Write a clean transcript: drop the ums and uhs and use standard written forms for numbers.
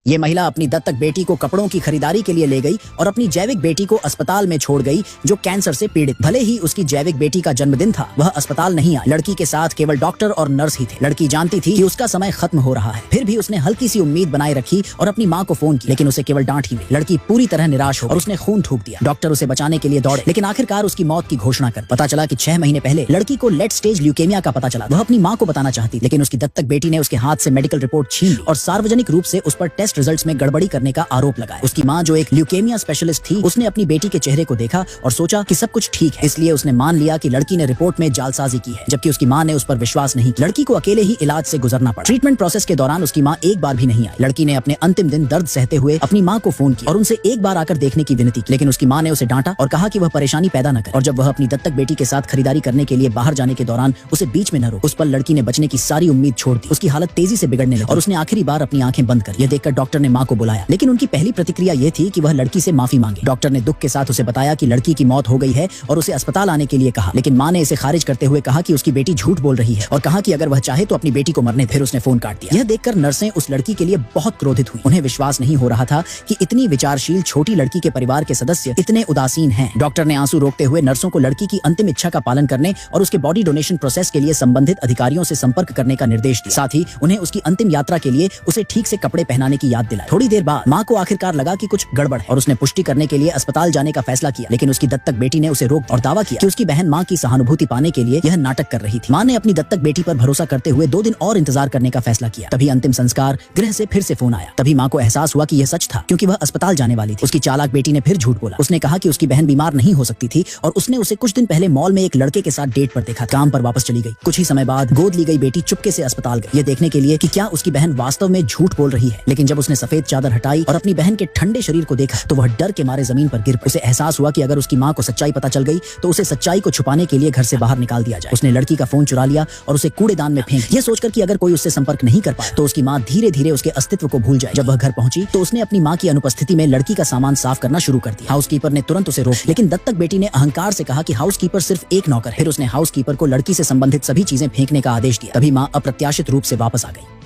ये महिला अपनी दत्तक बेटी को कपड़ों की खरीदारी के लिए ले गई और अपनी जैविक बेटी को अस्पताल में छोड़ गई जो कैंसर से पीड़ित। भले ही उसकी जैविक बेटी का जन्मदिन था, वह अस्पताल नहीं आई। लड़की के साथ केवल डॉक्टर और नर्स ही थे। लड़की जानती थी कि उसका समय खत्म हो रहा है, फिर भी उसने हल्की सी उम्मीद बनाए रखी और अपनी माँ को फोन किया, लेकिन उसे केवल डांट ही मिली। लड़की पूरी तरह निराश हो और उसने खून थूक दिया। डॉक्टर उसे बचाने के लिए दौड़े, लेकिन आखिरकार उसकी मौत की घोषणा कर पता चला कि 6 महीने पहले लड़की को लेट स्टेज ल्यूकेमिया का पता चला। वह अपनी माँ को बताना चाहती, लेकिन उसकी दत्तक बेटी ने उसके हाथ से मेडिकल रिपोर्ट छीन ली और सार्वजनिक रूप से उस पर टेस्ट रिजल्ट्स में गड़बड़ी करने का आरोप लगाया। उसकी माँ जो एक ल्यूकेमिया स्पेशलिस्ट थी, उसने अपनी बेटी के चेहरे को देखा और सोचा कि सब कुछ ठीक है, इसलिए उसने मान लिया कि लड़की ने रिपोर्ट में जालसाजी की है, जबकि उसकी माँ ने उस पर विश्वास नहीं किया। लड़की को अकेले ही इलाज से गुजरना पड़ा। ट्रीटमेंट प्रोसेस के दौरान उसकी माँ एक बार भी नहीं आई। लड़की ने अपने अंतिम दिन दर्द सहते हुए अपनी माँ को फोन किया और उनसे एक बार आकर देखने की विनती की, लेकिन उसकी माँ ने उसे डांटा और कहा कि वह परेशानी पैदा न करे, और जब वह अपनी दत्तक बेटी के साथ खरीदारी करने के लिए बाहर जाने के दौरान उसे बीच में न रोके। उस पर लड़की ने बचने की सारी उम्मीद छोड़ दी। उसकी हालत तेजी से बिगड़ने लगी और उसने आखिरी बार अपनी आंखें बंद कर। यह देखकर डॉक्टर ने माँ को बुलाया, लेकिन उनकी पहली प्रतिक्रिया यह थी कि वह लड़की से माफी मांगे। डॉक्टर ने दुख के साथ उसे बताया कि लड़की की मौत हो गई है और उसे अस्पताल आने के लिए कहा, लेकिन माँ ने इसे खारिज करते हुए कहा कि उसकी बेटी झूठ बोल रही है और कहा कि अगर वह चाहे तो अपनी बेटी को मरने दे। फिर उसने फोन काट दिया। यह देखकर नर्सें उस लड़की के लिए बहुत क्रोधित हुई। उन्हें विश्वास नहीं हो रहा था कि इतनी विचारशील छोटी लड़की के परिवार के सदस्य इतने उदासीन हैं। डॉक्टर ने आंसू रोकते हुए नर्सों को लड़की की अंतिम इच्छा का पालन करने और उसके बॉडी डोनेशन प्रोसेस के लिए संबंधित अधिकारियों से संपर्क करने का निर्देश दिया। साथ ही उन्हें उसकी अंतिम यात्रा के लिए उसे ठीक से कपड़े पहनाने की याद दिलाई। थोड़ी देर बाद माँ को आखिरकार लगा कि कुछ गड़बड़ है और उसने पुष्टि करने के लिए अस्पताल जाने का फैसला किया, लेकिन उसकी दत्तक बेटी ने उसे रोक और दावा किया कि उसकी बहन माँ की सहानुभूति पाने के लिए यह नाटक कर रही थी। माँ ने अपनी दत्तक बेटी पर भरोसा करते हुए 2 दिन और इंतजार करने का फैसला किया। तभी अंतिम संस्कार गृह से फिर से फोन आया। तभी माँ को एहसास हुआ कि यह सच था, क्योंकि वह अस्पताल जाने वाली थी। उसकी चालाक बेटी ने फिर झूठ बोला। उसने कहा कि उसकी बहन बीमार नहीं हो सकती थी और उसने उसे कुछ दिन पहले मॉल में एक लड़के के साथ डेट पर देखा। काम पर वापस चली गई। कुछ ही समय बाद गोद ली गई बेटी चुपके से अस्पताल गई, ये देखने के लिए कि क्या उसकी बहन वास्तव में झूठ बोल रही है। लेकिन जब उसने सफेद चादर हटाई और अपनी बहन के ठंडे शरीर को देखा तो वह डर के मारे जमीन पर गिर पड़ी। उसे एहसास हुआ कि अगर उसकी माँ को सच्चाई पता चल गई तो उसे सच्चाई को छुपाने के लिए घर से बाहर निकाल दिया जाए। उसने लड़की का फोन चुरा लिया और उसे कूड़ेदान में फेंक, यह सोचकर कि अगर कोई उससे संपर्क नहीं कर पाए तो उसकी माँ धीरे धीरे उसके अस्तित्व को भूल जाए। जब वह घर पहुंची तो उसने अपनी माँ की अनुपस्थिति में लड़की का सामान साफ करना शुरू कर दिया। हाउसकीपर ने तुरंत उसे रोक, लेकिन दत्तक बेटी ने अहंकार से कहा कि हाउसकीपर सिर्फ एक नौकर है। फिर उसने हाउसकीपर को लड़की से संबंधित सभी चीजें फेंकने का आदेश दिया। तभी माँ अप्रत्याशित रूप से वापस आ गई।